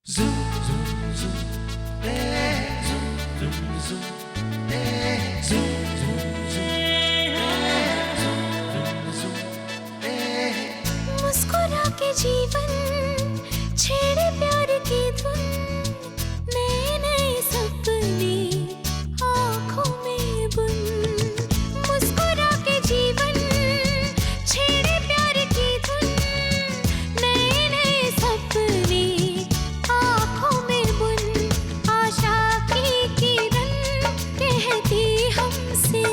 Zoom, zoom, zoom, eh, zoom, zoom, zoom, eh, zoom, zoom, zoom, eh, zoom, zoom, zoom, eh। मुस्कुरा के जीवन छेड़े प्यार की धुन, नए नए सपने आँखों में बुन। मुस्कुरा के जीवन छेड़े प्यार की धुन, नए नए सपने आँखों में बुन। आशा की किरण कहती हमसे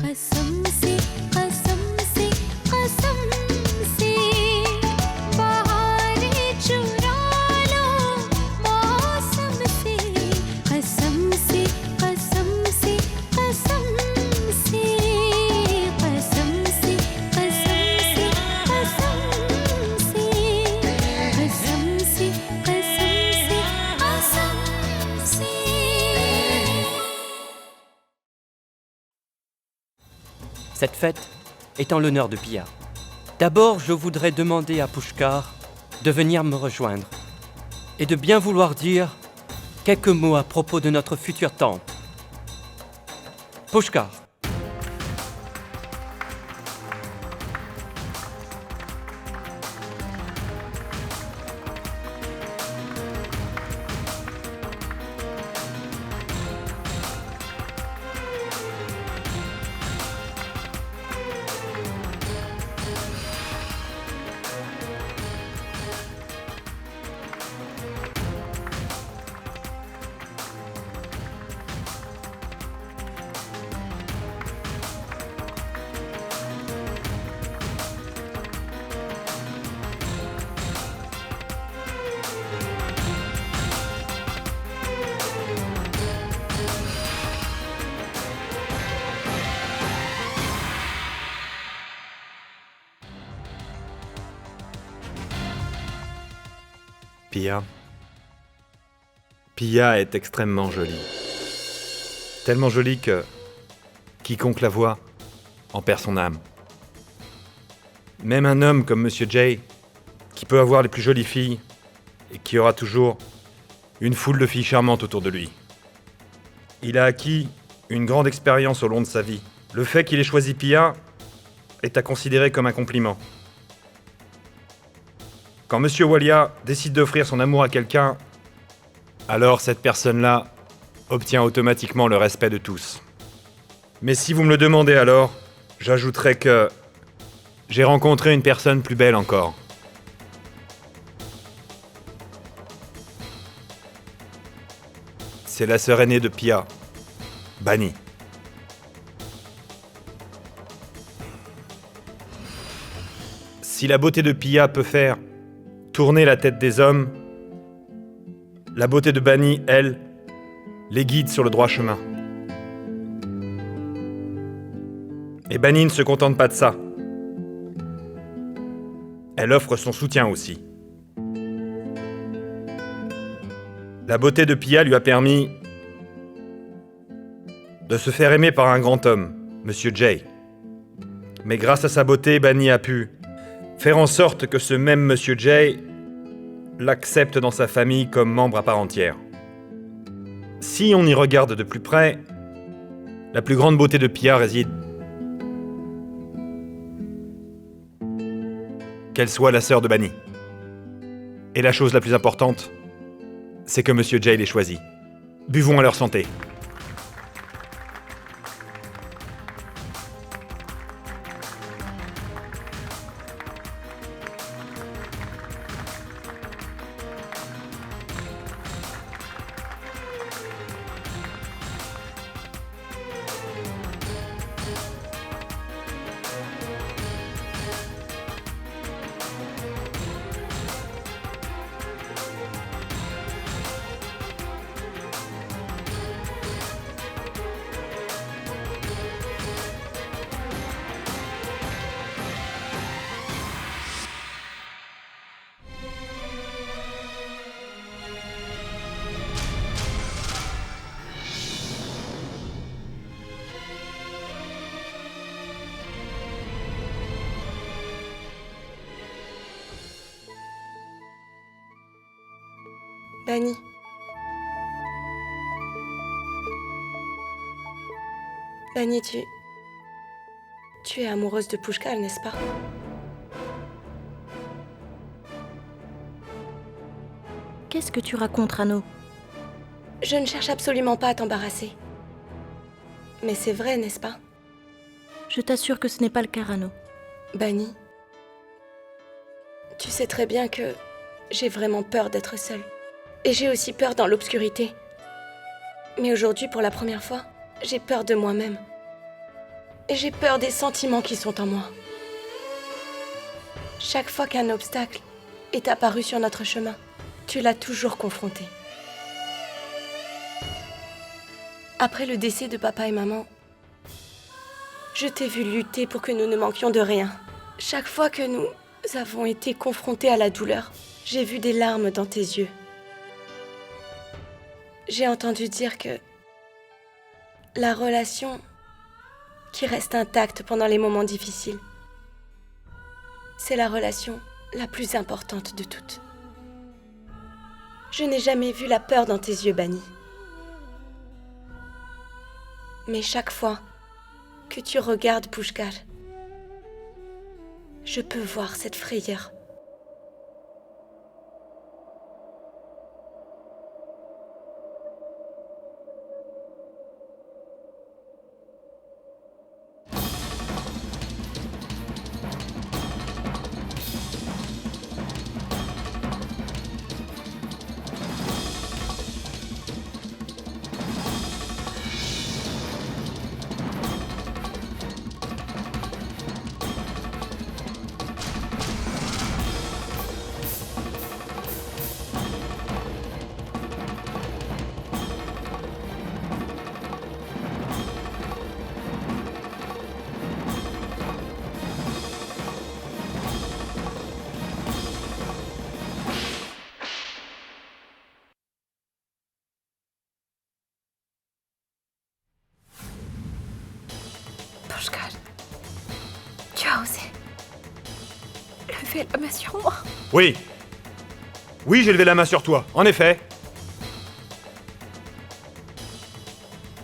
कसम से कसम से कसम से, बहारें चुरा लो मौसम से। कसम से कसम से कसम से, कसम से कसम से कसम से, कसम से कसम से कसम से। Cette fête est en l'honneur de Pia. D'abord, je voudrais demander à Pushkar de venir me rejoindre et de bien vouloir dire quelques mots à propos de notre future tante. Pushkar. Pia. Pia est extrêmement jolie. Tellement jolie que quiconque la voit en perd son âme. Même un homme comme Monsieur Jay, qui peut avoir les plus jolies filles et qui aura toujours une foule de filles charmantes autour de lui. Il a acquis une grande expérience au long de sa vie. Le fait qu'il ait choisi Pia est à considérer comme un compliment. Quand Monsieur Walia décide d'offrir son amour à quelqu'un, alors cette personne-là obtient automatiquement le respect de tous. Mais si vous me le demandez alors, j'ajouterai que j'ai rencontré une personne plus belle encore. C'est la sœur aînée de Pia, Bani. Si la beauté de Pia peut faire tourner la tête des hommes, la beauté de Bani, elle, les guide sur le droit chemin. Et Bani ne se contente pas de ça. Elle offre son soutien aussi. La beauté de Pia lui a permis de se faire aimer par un grand homme, Monsieur Jay. Mais grâce à sa beauté, Bani a pu faire en sorte que ce même Monsieur Jay l'accepte dans sa famille comme membre à part entière. Si on y regarde de plus près, la plus grande beauté de Pia réside qu'elle soit la sœur de Bani. Et la chose la plus importante, c'est que Monsieur Jay l'ait choisie. Buvons à leur santé. Bani. Bani, tu es amoureuse de Pushkal, n'est-ce pas? Qu'est-ce que tu racontes, Rano? Je ne cherche absolument pas à t'embarrasser. Mais c'est vrai, n'est-ce pas? Je t'assure que ce n'est pas le cas, Rano. Bani, tu sais très bien que j'ai vraiment peur d'être seule. Et j'ai aussi peur dans l'obscurité. Mais aujourd'hui, pour la première fois, j'ai peur de moi-même. Et j'ai peur des sentiments qui sont en moi. Chaque fois qu'un obstacle est apparu sur notre chemin, tu l'as toujours confronté. Après le décès de papa et maman, je t'ai vu lutter pour que nous ne manquions de rien. Chaque fois que nous avons été confrontés à la douleur, j'ai vu des larmes dans tes yeux. J'ai entendu dire que la relation qui reste intacte pendant les moments difficiles, c'est la relation la plus importante de toutes. Je n'ai jamais vu la peur dans tes yeux, Bani. Mais chaque fois que tu regardes Pushkal, je peux voir cette frayeur. Pushkal, tu as osé lever la main sur moi. Oui. Oui, j'ai levé la main sur toi, en effet.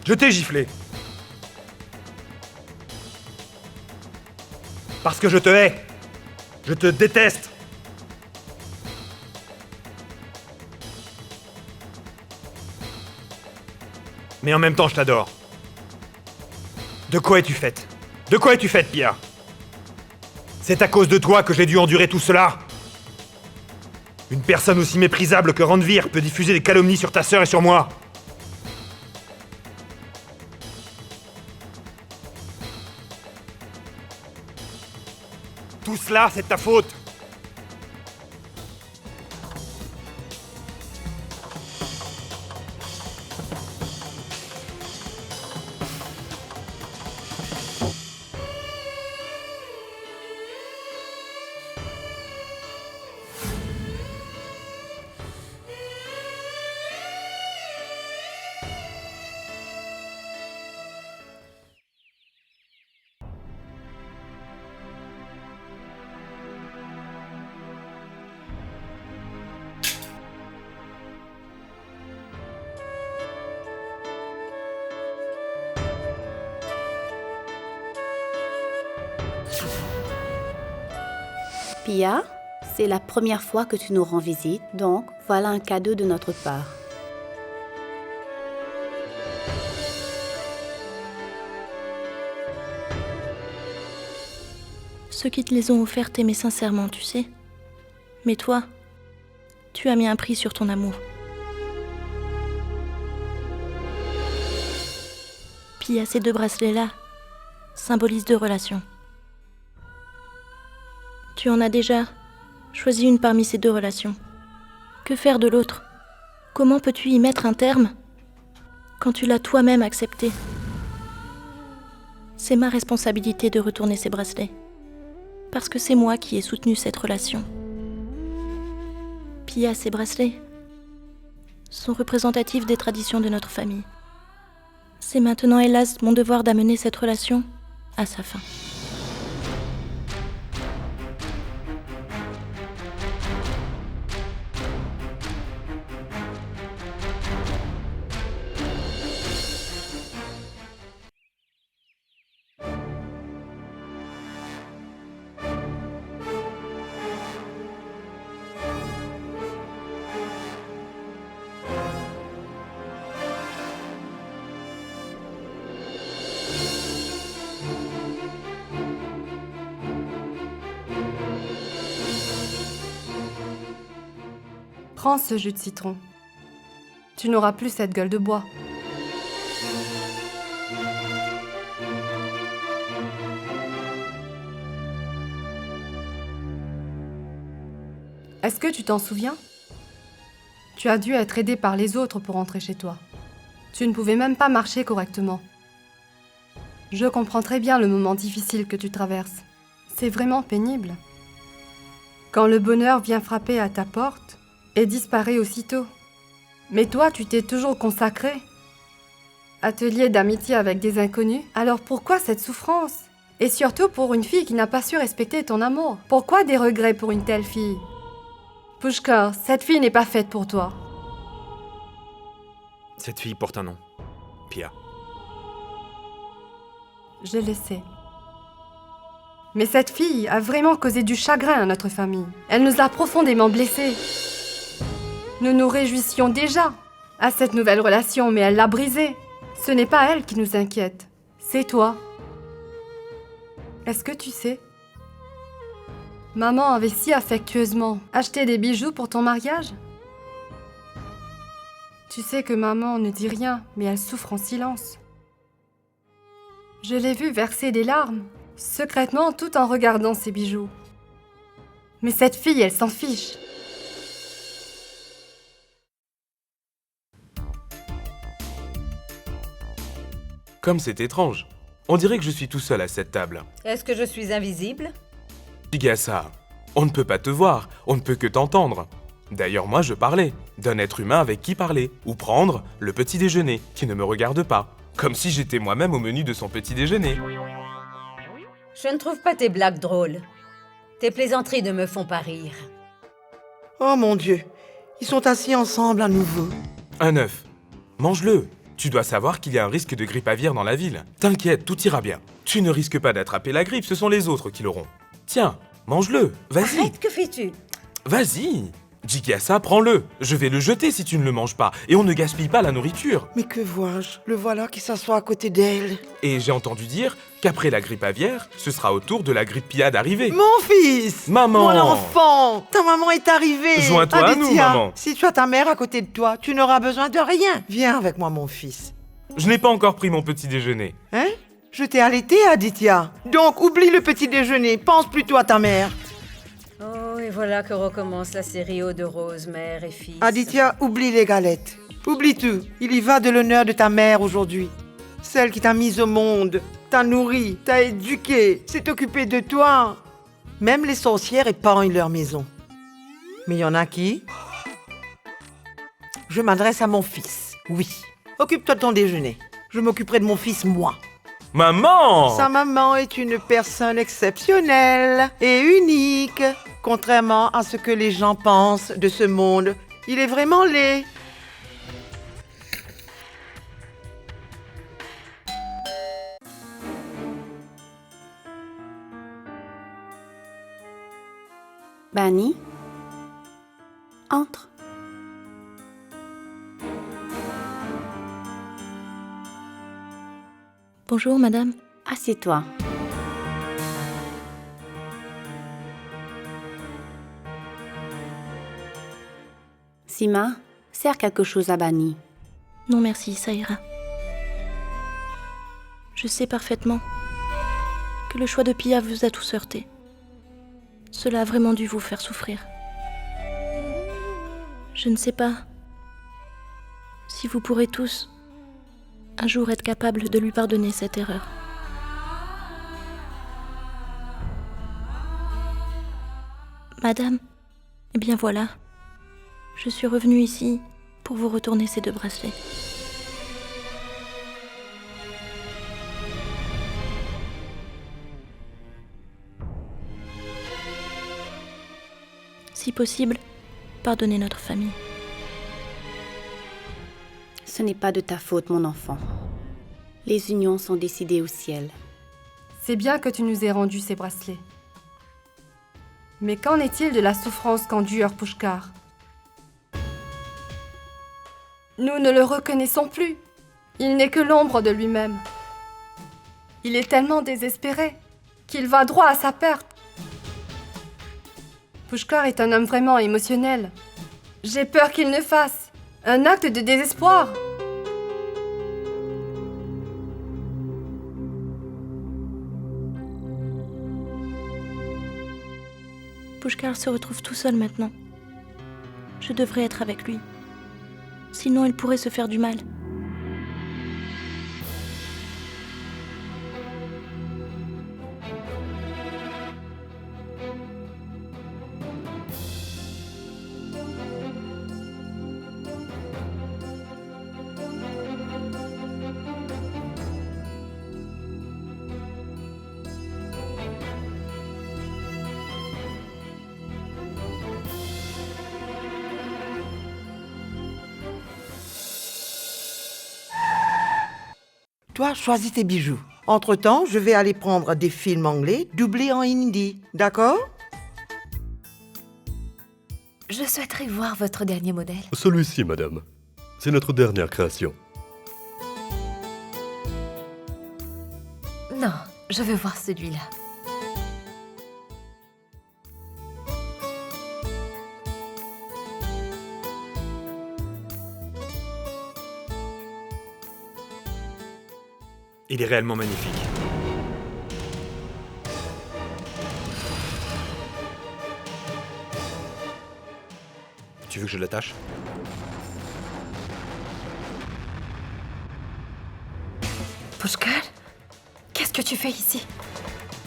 Je t'ai giflé. Parce que je te hais. Je te déteste. Mais en même temps, je t'adore. De quoi es-tu faite? De quoi es-tu faite, Pia? C'est à cause de toi que j'ai dû endurer tout cela. Une personne aussi méprisable que Ranveer peut diffuser des calomnies sur ta sœur et sur moi. Tout cela, c'est de ta faute. Pia, c'est la première fois que tu nous rends visite, donc voilà un cadeau de notre part. Ceux qui te les ont offertes t'aimaient sincèrement, tu sais. Mais toi, tu as mis un prix sur ton amour. Pia, ces deux bracelets-là symbolisent deux relations. Tu en as déjà choisi une parmi ces deux relations. Que faire de l'autre? Comment peux-tu y mettre un terme quand tu l'as toi-même accepté? C'est ma responsabilité de retourner ces bracelets. Parce que c'est moi qui ai soutenu cette relation. Pia, ces bracelets sont représentatifs des traditions de notre famille. C'est maintenant, hélas, mon devoir d'amener cette relation à sa fin. Prends ce jus de citron. Tu n'auras plus cette gueule de bois. Est-ce que tu t'en souviens? Tu as dû être aidé par les autres pour rentrer chez toi. Tu ne pouvais même pas marcher correctement. Je comprends très bien le moment difficile que tu traverses. C'est vraiment pénible. Quand le bonheur vient frapper à ta porte et disparaît aussitôt. Mais toi, tu t'es toujours consacré. Atelier d'amitié avec des inconnus, alors pourquoi cette souffrance? Et surtout pour une fille qui n'a pas su respecter ton amour. Pourquoi des regrets pour une telle fille? Pushkar, cette fille n'est pas faite pour toi. Cette fille porte un nom. Pia. Je le sais. Mais cette fille a vraiment causé du chagrin à notre famille. Elle nous a profondément blessés. Nous nous réjouissions déjà à cette nouvelle relation, mais elle l'a brisée. Ce n'est pas elle qui nous inquiète, c'est toi. Est-ce que tu sais? Maman avait si affectueusement acheté des bijoux pour ton mariage. Tu sais que maman ne dit rien, mais elle souffre en silence. Je l'ai vue verser des larmes, secrètement tout en regardant ses bijoux. Mais cette fille, elle s'en fiche. Comme c'est étrange. On dirait que je suis tout seul à cette table. Est-ce que je suis invisible? Jigasa, on ne peut pas te voir, on ne peut que t'entendre. D'ailleurs, moi, je parlais d'un être humain avec qui parler, ou prendre le petit déjeuner, qui ne me regarde pas, comme si j'étais moi-même au menu de son petit déjeuner. Je ne trouve pas tes blagues drôles. Tes plaisanteries ne me font pas rire. Oh mon Dieu, ils sont assis ensemble à nouveau. Un œuf. Mange-le. Tu dois savoir qu'il y a un risque de grippe aviaire dans la ville. T'inquiète, tout ira bien. Tu ne risques pas d'attraper la grippe, ce sont les autres qui l'auront. Tiens, mange-le, vas-y. Arrête, que fais-tu? Vas-y. Jigasa, prends-le. Je vais le jeter si tu ne le manges pas. Et on ne gaspille pas la nourriture. Mais que vois-je? Le voilà qui s'assoit à côté d'elle. Et j'ai entendu dire qu'après la grippe aviaire, ce sera au tour de la grippe Pia d'arriver. Mon fils! Maman! Mon enfant! Ta maman est arrivée! Joins-toi à nous, Aditya, maman. Si tu as ta mère à côté de toi, tu n'auras besoin de rien. Viens avec moi, mon fils. Je n'ai pas encore pris mon petit déjeuner. Hein? Je t'ai allaité, Aditya. Donc, oublie le petit déjeuner. Pense plutôt à ta mère. Oh, et voilà que recommence la série Eau de rose, mère et fils. Aditya, oublie les galettes. Oublie tout. Il y va de l'honneur de ta mère aujourd'hui. Celle qui t'a mise au monde, t'a nourri, t'a éduqué, s'est occupée de toi. Même les sorcières épargnent leur maison. Mais il y en a qui? Je m'adresse à mon fils. Oui. Occupe-toi de ton déjeuner. Je m'occuperai de mon fils, moi. Maman! Sa maman est une personne exceptionnelle et unique. Contrairement à ce que les gens pensent de ce monde, il est vraiment laid. Bani, entre. Bonjour, madame. Assieds-toi. Sima, sers quelque chose à Bani. Non, merci, ça ira. Je sais parfaitement que le choix de Pia vous a tous heurté. Cela a vraiment dû vous faire souffrir. Je ne sais pas si vous pourrez tous un jour être capables de lui pardonner cette erreur. Madame, eh bien voilà, je suis revenue ici pour vous retourner ces 2 bracelets. Si possible, pardonnez notre famille. Ce n'est pas de ta faute, mon enfant. Les unions sont décidées au ciel. C'est bien que tu nous aies rendu ces bracelets. Mais qu'en est-il de la souffrance qu'endure Pushkar? Nous ne le reconnaissons plus. Il n'est que l'ombre de lui-même. Il est tellement désespéré qu'il va droit à sa perte. Pushkar est un homme vraiment émotionnel. J'ai peur qu'il ne fasse un acte de désespoir. Pushkar se retrouve tout seul maintenant. Je devrais être avec lui. Sinon, il pourrait se faire du mal. Toi, choisis tes bijoux. Entre-temps, je vais aller prendre des films anglais doublés en hindi. D'accord? Je souhaiterais voir votre dernier modèle. Celui-ci, madame. C'est notre dernière création. Non, je veux voir celui-là. Il est réellement magnifique. Tu veux que je l'attache? Pushkar, qu'est-ce que tu fais ici?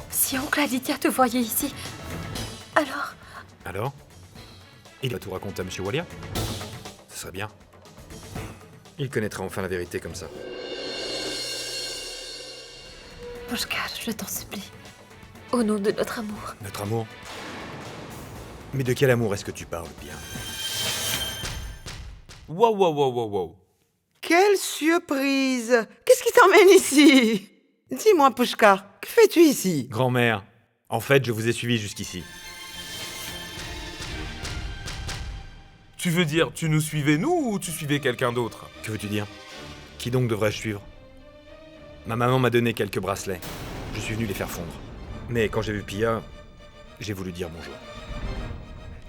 Si oncle Aditya te voyait ici, alors... Alors? Il va tout raconter à Monsieur Walia? Ce serait bien. Il connaîtra enfin la vérité comme ça. Pushkar, je t'en supplie. Au nom de notre amour. Notre amour? Mais de quel amour est-ce que tu parles, bien? Wow, wow, wow, wow, wow. Quelle surprise! Qu'est-ce qui t'emmène ici? Dis-moi, Pushkar, que fais-tu ici? Grand-mère, en fait, je vous ai suivi jusqu'ici. Tu veux dire, tu nous suivais nous ou tu suivais quelqu'un d'autre? Que veux-tu dire? Qui donc devrais-je suivre? Ma maman m'a donné quelques bracelets. Je suis venu les faire fondre. Mais quand j'ai vu Pia, j'ai voulu dire bonjour.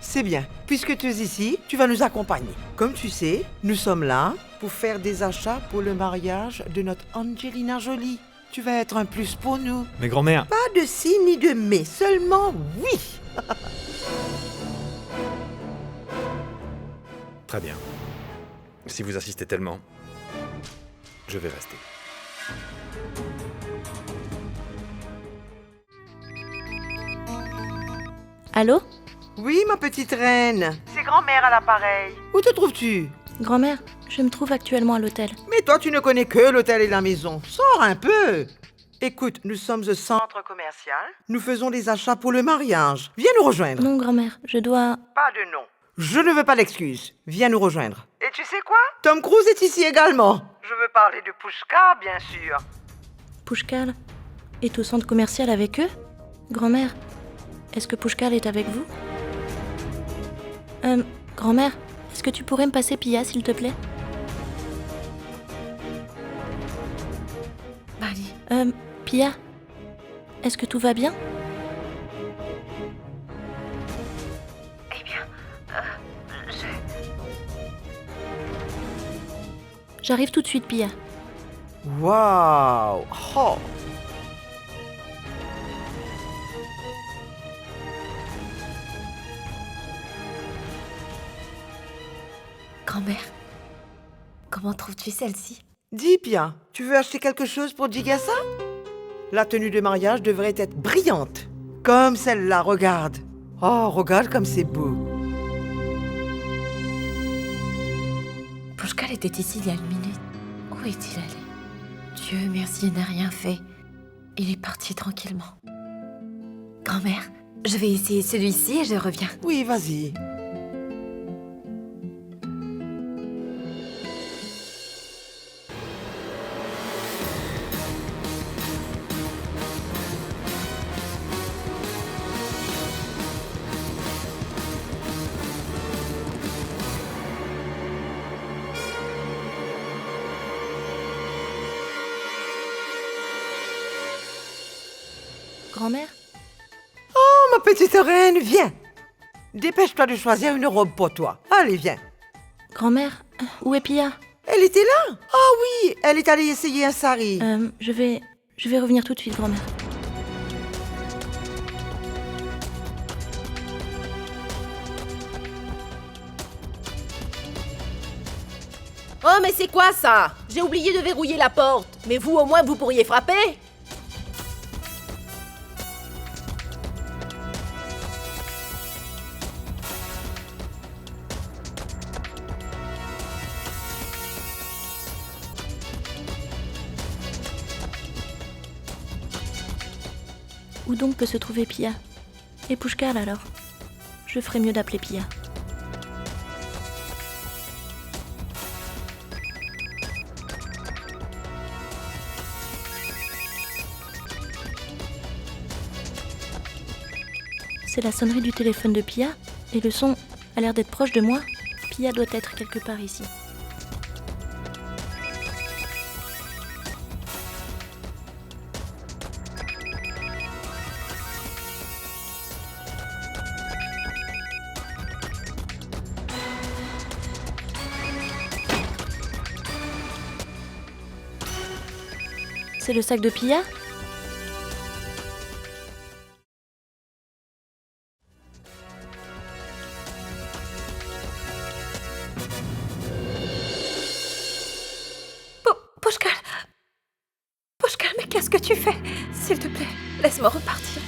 C'est bien. Puisque tu es ici, tu vas nous accompagner. Comme tu sais, nous sommes là pour faire des achats pour le mariage de notre Angelina Jolie. Tu vas être un plus pour nous. Mais grand-mère... Pas de si ni de mais, seulement oui. Très bien. Si vous insistez tellement, je vais rester. Allô? Oui, ma petite reine. C'est grand-mère à l'appareil. Où te trouves-tu? Grand-mère, je me trouve actuellement à l'hôtel. Mais toi, tu ne connais que l'hôtel et la maison. Sors un peu. Écoute, nous sommes au centre commercial. Nous faisons des achats pour le mariage. Viens nous rejoindre. Non, grand-mère, je dois... Pas de nom. Je ne veux pas d'excuses. Viens nous rejoindre. Et tu sais quoi? Tom Cruise est ici également. Je veux parler de Pushkar, bien sûr. Pushkar est au centre commercial avec eux? Grand-mère, est-ce que Pushkar est avec vous? Grand-mère, est-ce que tu pourrais me passer Pia, s'il te plaît? Bali. Pia, est-ce que tout va bien? Eh bien, J'arrive tout de suite, Pia. Waouh! Oh! Grand-mère, comment trouves-tu celle-ci? Dis Pia, tu veux acheter quelque chose pour Jigasa? La tenue de mariage devrait être brillante. Comme celle-là, regarde. Oh, regarde comme c'est beau. Pushkar était ici il y a une minute. Où est-il allé? Dieu merci, il n'a rien fait. Il est parti tranquillement. Grand-mère, je vais essayer celui-ci et je reviens. Oui, vas-y. Grand-mère? Oh, ma petite reine, viens. Dépêche-toi de choisir une robe pour toi. Allez, viens. Grand-mère, où est Pia? Elle était là? Ah oui, elle est allée essayer un sari. Je vais revenir tout de suite, grand-mère. Oh, mais c'est quoi ça? J'ai oublié de verrouiller la porte. Mais vous, au moins, vous pourriez frapper? Où donc peut se trouver Pia? Et Pushkal alors? Je ferais mieux d'appeler Pia. C'est la sonnerie du téléphone de Pia, et le son a l'air d'être proche de moi. Pia doit être quelque part ici. C'est le sac de Pia? Pushkal! Pushkal, mais qu'est-ce que tu fais? S'il te plaît, laisse-moi repartir.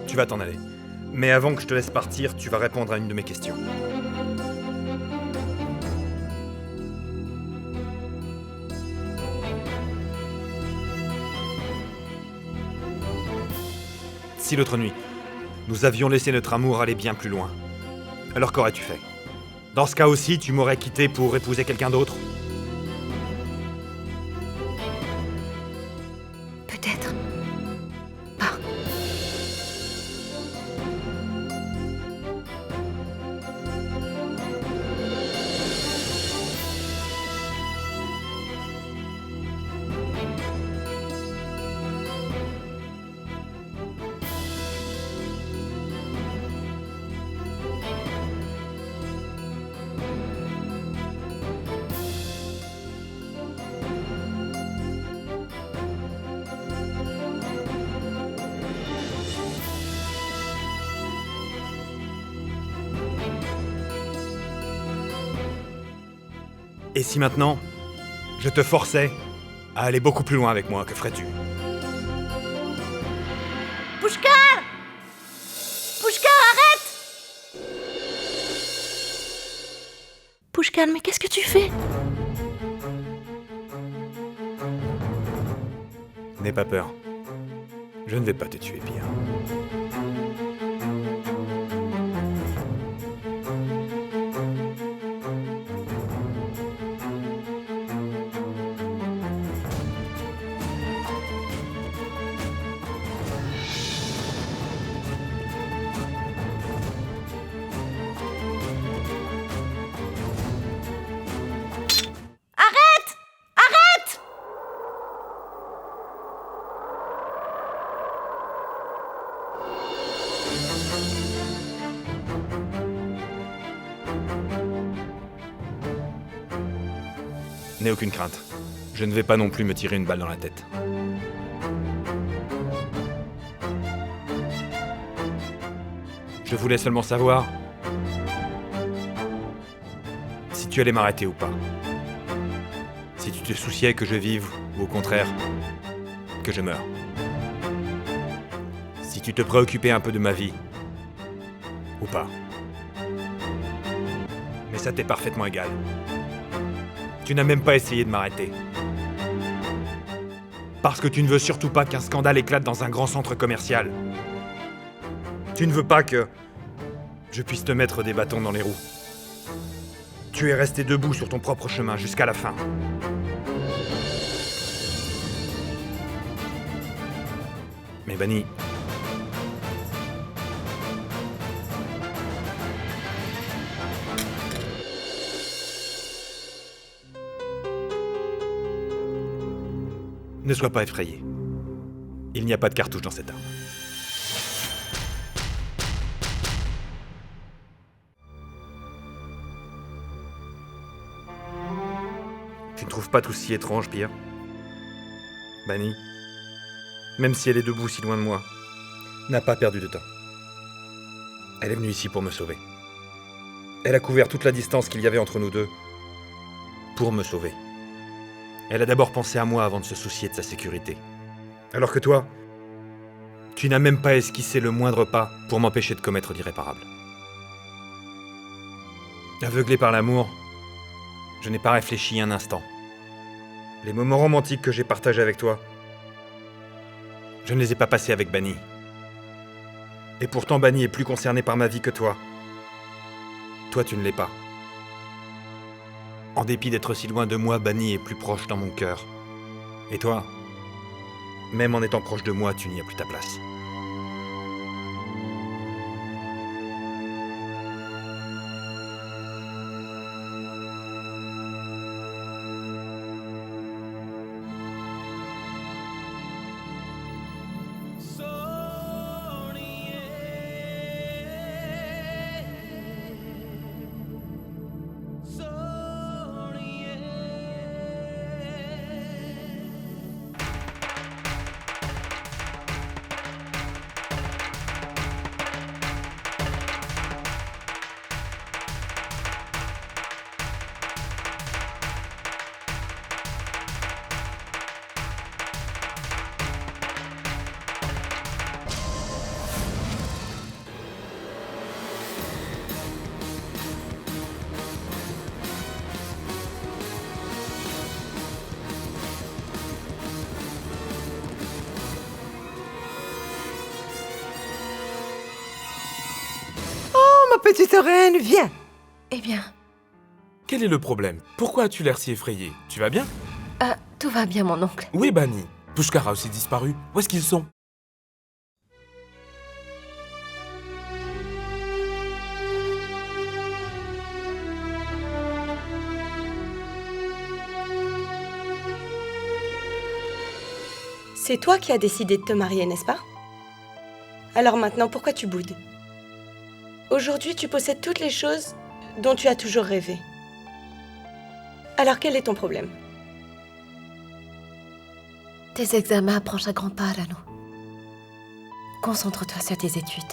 Tu vas t'en aller. Mais avant que je te laisse partir, tu vas répondre à une de mes questions. Si l'autre nuit, nous avions laissé notre amour aller bien plus loin, alors qu'aurais-tu fait? Dans ce cas aussi, tu m'aurais quitté pour épouser quelqu'un d'autre? Peut-être. Et si maintenant, je te forçais à aller beaucoup plus loin avec moi, que ferais-tu? Pushkal! Pushkal, arrête! Pushkal, mais qu'est-ce que tu fais? N'aie pas peur. Je ne vais pas te tuer, Pia. N'aie aucune crainte. Je ne vais pas non plus me tirer une balle dans la tête. Je voulais seulement savoir si tu allais m'arrêter ou pas. Si tu te souciais que je vive ou au contraire, que je meure. Si tu te préoccupais un peu de ma vie ou pas. Mais ça t'est parfaitement égal. Tu n'as même pas essayé de m'arrêter. Parce que tu ne veux surtout pas qu'un scandale éclate dans un grand centre commercial. Tu ne veux pas que je puisse te mettre des bâtons dans les roues. Tu es resté debout sur ton propre chemin jusqu'à la fin. Mais Bani, Ne sois pas effrayé. Il n'y a pas de cartouche dans cette arme. Tu ne trouves pas tout si étrange, Pia? Bunny, même si elle est debout si loin de moi, n'a pas perdu de temps. Elle est venue ici pour me sauver. Elle a couvert toute la distance qu'il y avait entre nous deux pour me sauver. Elle a d'abord pensé à moi avant de se soucier de sa sécurité. Alors que toi, tu n'as même pas esquissé le moindre pas pour m'empêcher de commettre l'irréparable. Aveuglé par l'amour, je n'ai pas réfléchi un instant. Les moments romantiques que j'ai partagés avec toi, je ne les ai pas passés avec Bunny. Et pourtant, Bunny est plus concerné par ma vie que toi. Toi, tu ne l'es pas. En dépit d'être si loin de moi, Bunny est plus proche dans mon cœur. Et toi, même en étant proche de moi, tu n'y as plus ta place. Ma petite reine, viens. Eh bien, Quel est le problème? Pourquoi as-tu l'air si effrayé? Tu vas bien? tout va bien, mon oncle. Où est Bunny? Pushkar a aussi disparu. Où est-ce qu'ils sont? C'est toi qui as décidé de te marier, n'est-ce pas? Alors maintenant, pourquoi tu boudes? Aujourd'hui, tu possèdes toutes les choses dont tu as toujours rêvé. Alors quel est ton problème? Tes examens approchent à grands pas, Rano. Concentre-toi sur tes études.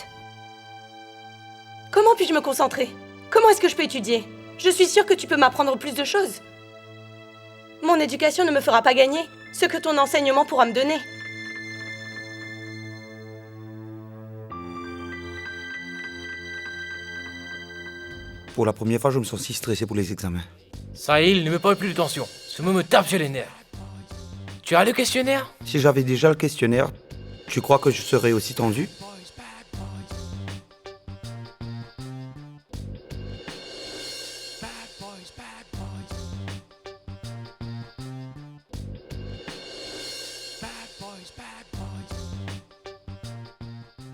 Comment puis-je me concentrer? Comment est-ce que je peux étudier? Je suis sûre que tu peux m'apprendre plus de choses. Mon éducation ne me fera pas gagner ce que ton enseignement pourra me donner. Pour la première fois, je me sens si stressé pour les examens. Sahil, ne me parle plus de tension. Ce mot me tape sur les nerfs. Tu as le questionnaire? Si j'avais déjà le questionnaire, tu crois que je serais aussi tendu?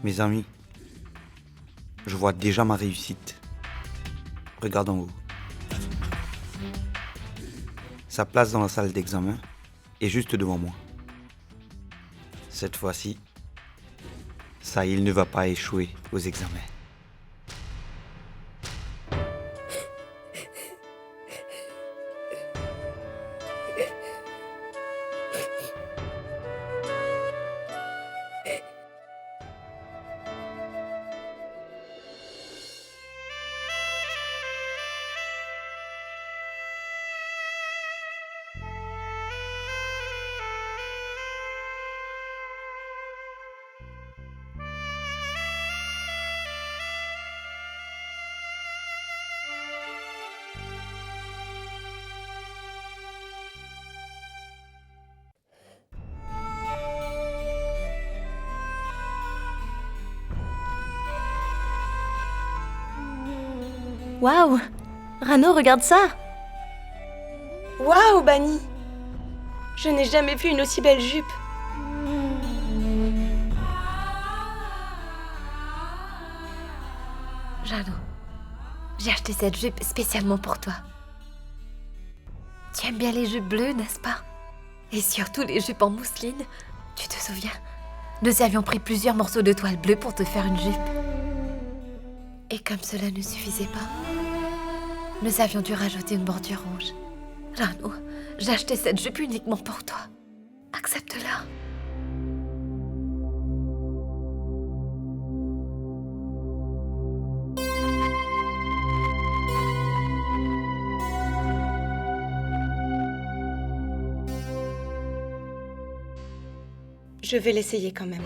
Mes amis, je vois déjà ma réussite. Regarde en haut. Sa place dans la salle d'examen est juste devant moi. Cette fois-ci, Sahil ne va pas échouer aux examens. Waouh! Rano, regarde ça! Waouh, Bunny! Je n'ai jamais vu une aussi belle jupe. Rano, j'ai acheté cette jupe spécialement pour toi. Tu aimes bien les jupes bleues, n'est-ce pas? Et surtout les jupes en mousseline. Tu te souviens? Nous avions pris plusieurs morceaux de toile bleue pour te faire une jupe. Et comme cela ne suffisait pas, nous avions dû rajouter une bordure rouge. Rano, j'ai acheté cette jupe uniquement pour toi. Accepte-la. Je vais l'essayer quand même.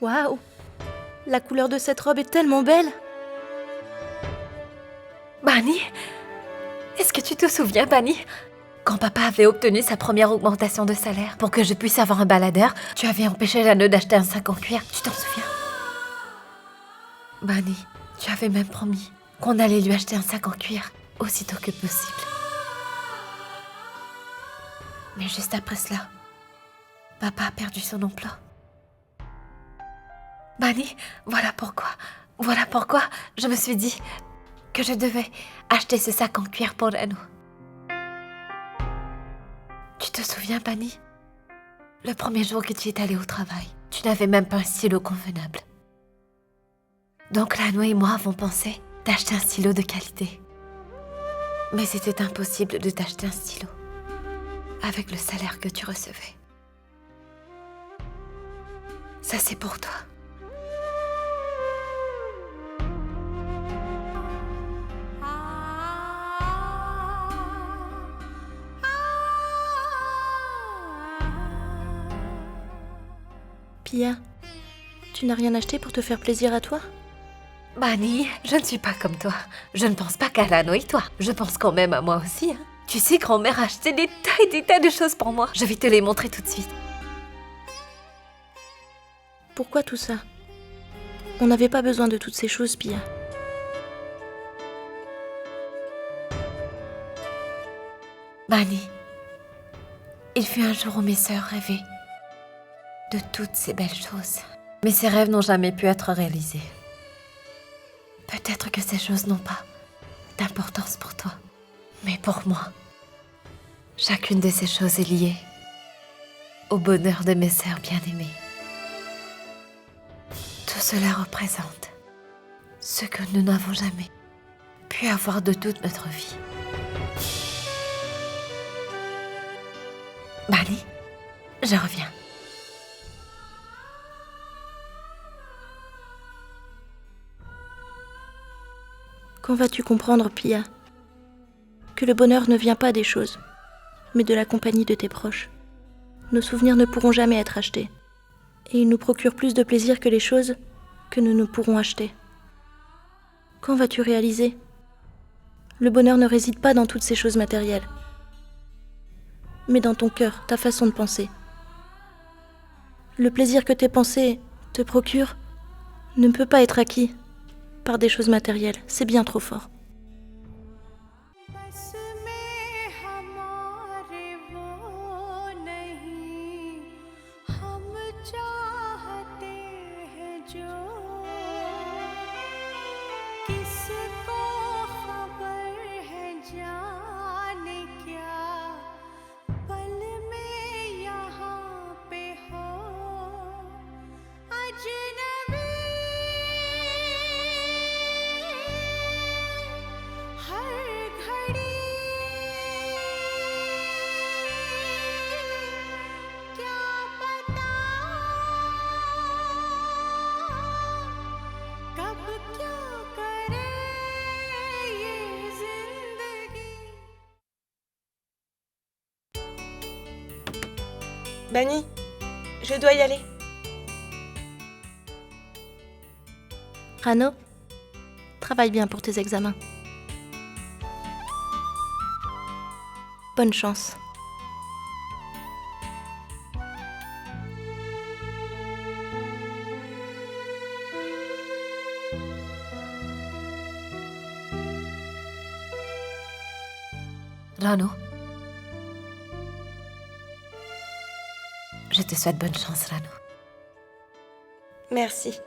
Waouh! La couleur de cette robe est tellement belle! Bani? Est-ce que tu te souviens, Bani? Quand papa avait obtenu sa première augmentation de salaire pour que je puisse avoir un baladeur, tu avais empêché Lano d'acheter un sac en cuir. Tu t'en souviens? Bani, tu avais même promis qu'on allait lui acheter un sac en cuir aussitôt que possible. Mais juste après cela, papa a perdu son emploi. Bani, voilà pourquoi je me suis dit que je devais acheter ce sac en cuir pour Lano. Tu te souviens, Bani? Le premier jour que tu es allé au travail, tu n'avais même pas un stylo convenable. Donc Lano et moi avons pensé d'acheter un stylo de qualité. Mais c'était impossible de t'acheter un stylo avec le salaire que tu recevais. Ça, c'est pour toi. Pia, tu n'as rien acheté pour te faire plaisir à toi? Bani, je ne suis pas comme toi. Je ne pense pas qu'à Lano et toi. Je pense quand même à moi aussi. Hein. Tu sais, grand-mère a acheté des tas de choses pour moi. Je vais te les montrer tout de suite. Pourquoi tout ça? On n'avait pas besoin de toutes ces choses, Pia. Bani, il fut un jour où mes sœurs rêvaient de toutes ces belles choses. Mais ces rêves n'ont jamais pu être réalisés. Peut-être que ces choses n'ont pas d'importance pour toi. Mais pour moi, chacune de ces choses est liée au bonheur de mes sœurs bien-aimées. Tout cela représente ce que nous n'avons jamais pu avoir de toute notre vie. Bani, je reviens. Quand vas-tu comprendre, Pia, que le bonheur ne vient pas des choses, mais de la compagnie de tes proches? Nos souvenirs ne pourront jamais être achetés, et ils nous procurent plus de plaisir que les choses que nous ne pourrons acheter. Quand vas-tu réaliser? Le bonheur ne réside pas dans toutes ces choses matérielles, mais dans ton cœur, ta façon de penser. Le plaisir que tes pensées te procurent ne peut pas être acquis par des choses matérielles, c'est bien trop fort. Bani, je dois y aller. Rano, travaille bien pour tes examens. Bonne chance. Rano, je te souhaite bonne chance, Rano. Merci.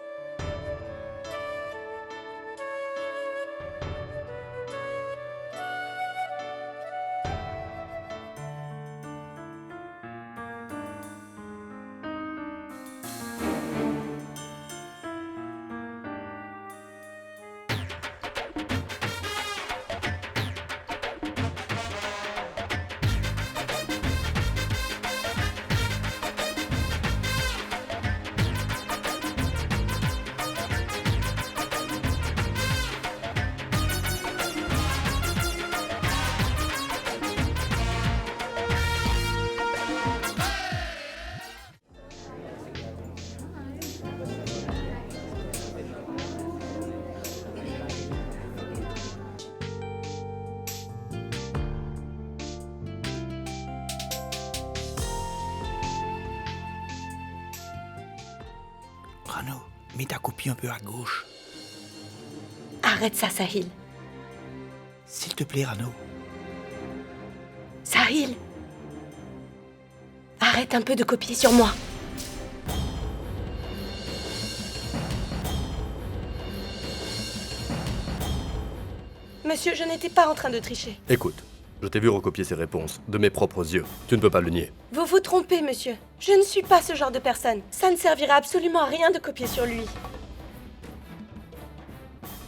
Rano, mets ta copie un peu à gauche. Arrête ça, Sahil. S'il te plaît, Rano. Sahil! Arrête un peu de copier sur moi. Monsieur, je n'étais pas en train de tricher. Écoute, je t'ai vu recopier ces réponses, de mes propres yeux. Tu ne peux pas le nier. Vous vous trompez, monsieur. Je ne suis pas ce genre de personne. Ça ne servira absolument à rien de copier sur lui.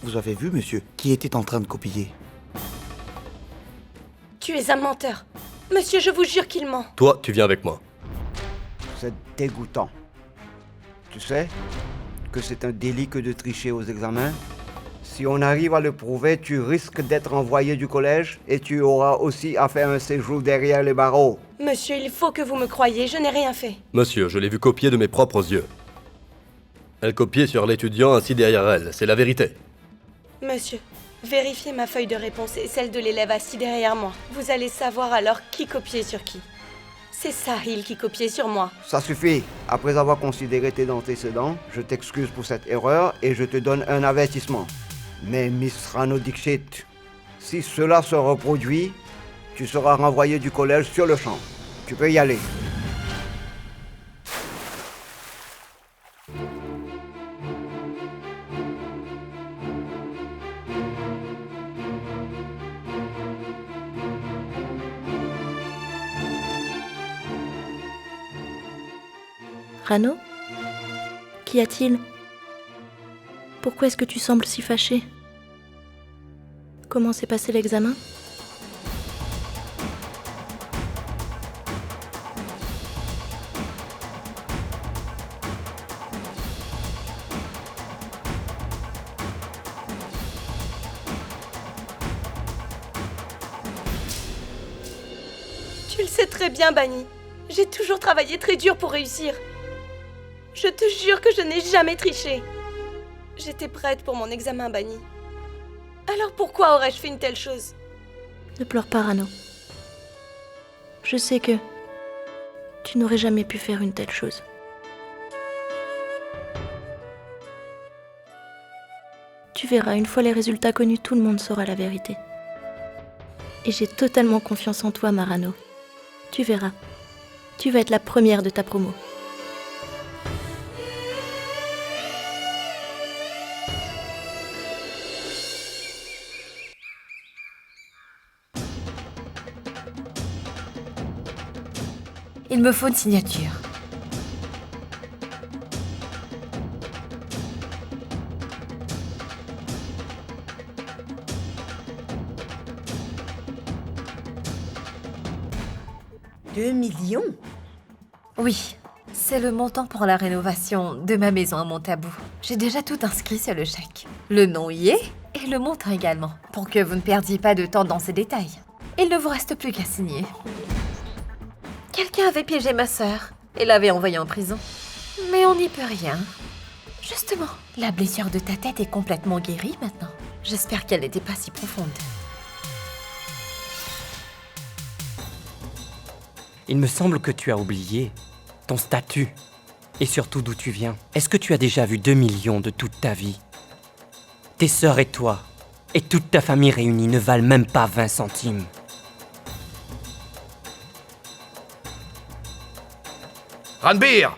Vous avez vu, monsieur, qui était en train de copier? Tu es un menteur. Monsieur, je vous jure qu'il ment. Toi, tu viens avec moi. C'est dégoûtant. Tu sais que c'est un délit que de tricher aux examens? Si on arrive à le prouver, tu risques d'être envoyé du collège et tu auras aussi à faire un séjour derrière les barreaux. Monsieur, il faut que vous me croyiez, je n'ai rien fait. Monsieur, je l'ai vu copier de mes propres yeux. Elle copiait sur l'étudiant assis derrière elle, c'est la vérité. Monsieur, vérifiez ma feuille de réponse et celle de l'élève assis derrière moi. Vous allez savoir alors qui copiait sur qui. C'est Sahil qui copiait sur moi. Ça suffit. Après avoir considéré tes antécédents, je t'excuse pour cette erreur et je te donne un avertissement. Mais Miss Rano Dixit, si cela se reproduit, tu seras renvoyé du collège sur le champ. Tu peux y aller. Rano? Qu'y a-t-il? Pourquoi est-ce que tu sembles si fâché? Comment s'est passé l'examen? Tu le sais très bien, Bani. J'ai toujours travaillé très dur pour réussir. Je te jure que je n'ai jamais triché. J'étais prête pour mon examen, Bani. Alors pourquoi aurais-je fait une telle chose? Ne pleure pas, Rano. Je sais que tu n'aurais jamais pu faire une telle chose. Tu verras, une fois les résultats connus, tout le monde saura la vérité. Et j'ai totalement confiance en toi, Marano. Tu verras. Tu vas être la première de ta promo. Il me faut une signature. $2 millions? Oui, c'est le montant pour la rénovation de ma maison à Montabou. J'ai déjà tout inscrit sur le chèque. Le nom y est et le montant également, pour que vous ne perdiez pas de temps dans ces détails. Il ne vous reste plus qu'à signer. Quelqu'un avait piégé ma sœur et l'avait envoyée en prison. Mais on n'y peut rien. Justement, la blessure de ta tête est complètement guérie maintenant. J'espère qu'elle n'était pas si profonde. Il me semble que tu as oublié ton statut et surtout d'où tu viens. Est-ce que tu as déjà vu 2 millions de toute ta vie? Tes sœurs et toi, et toute ta famille réunie ne valent même pas 20 centimes. Ranbir!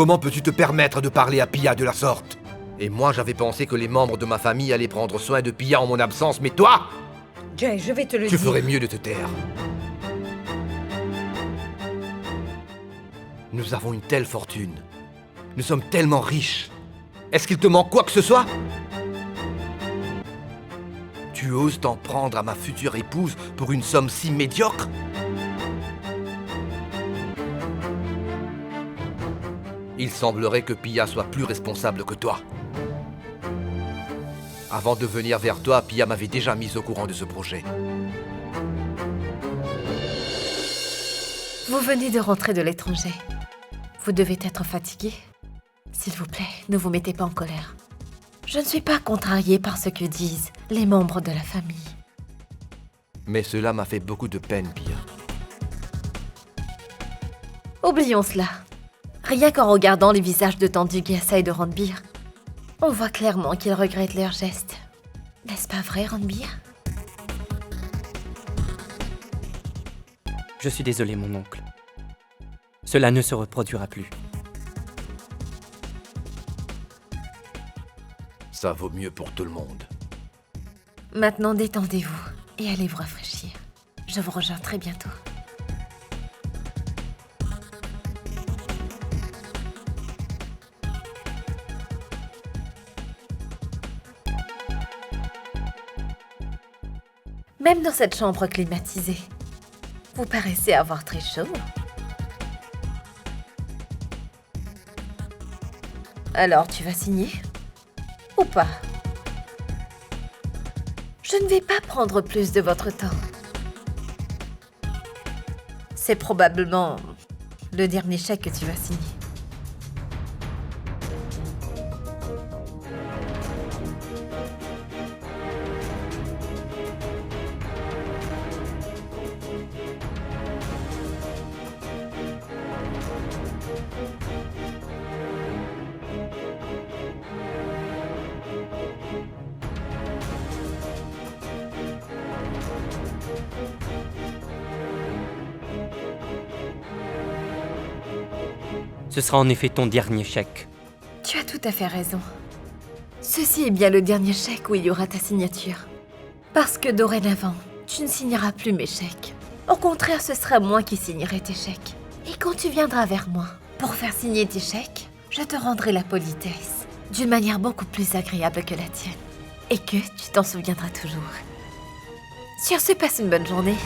Comment peux-tu te permettre de parler à Pia de la sorte? Et moi, j'avais pensé que les membres de ma famille allaient prendre soin de Pia en mon absence, mais toi, Jay, je vais te le tu dire. ferais mieux de te taire. Nous avons une telle fortune. Nous sommes tellement riches. Est-ce qu'il te manque quoi que ce soit? Tu oses t'en prendre à ma future épouse pour une somme si médiocre? Il semblerait que Pia soit plus responsable que toi. Avant de venir vers toi, Pia m'avait déjà mis au courant de ce projet. Vous venez de rentrer de l'étranger. Vous devez être fatigué. S'il vous plaît, ne vous mettez pas en colère. Je ne suis pas contrariée par ce que disent les membres de la famille. Mais cela m'a fait beaucoup de peine, Pia. Oublions cela. Rien qu'en regardant les visages de Tandu Gyasa et de Ranbir, on voit clairement qu'ils regrettent leurs gestes. N'est-ce pas vrai, Ranbir? Je suis désolé, mon oncle. Cela ne se reproduira plus. Ça vaut mieux pour tout le monde. Maintenant, détendez-vous et allez vous rafraîchir. Je vous rejoins très bientôt. Même dans cette chambre climatisée, vous paraissez avoir très chaud. Alors, tu vas signer? Ou pas? Je ne vais pas prendre plus de votre temps. C'est probablement le dernier chèque que tu vas signer. Ce sera en effet ton dernier chèque. Tu as tout à fait raison. Ceci est bien le dernier chèque où il y aura ta signature. Parce que dorénavant, tu ne signeras plus mes chèques. Au contraire, ce sera moi qui signerai tes chèques. Et quand tu viendras vers moi pour faire signer tes chèques, je te rendrai la politesse d'une manière beaucoup plus agréable que la tienne. Et que tu t'en souviendras toujours. Sur ce, passe une bonne journée.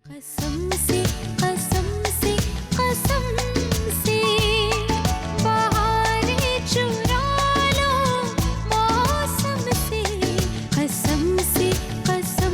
कसम से कसम से कसम से बहारें चुरा लो मौसम से कसम से कसम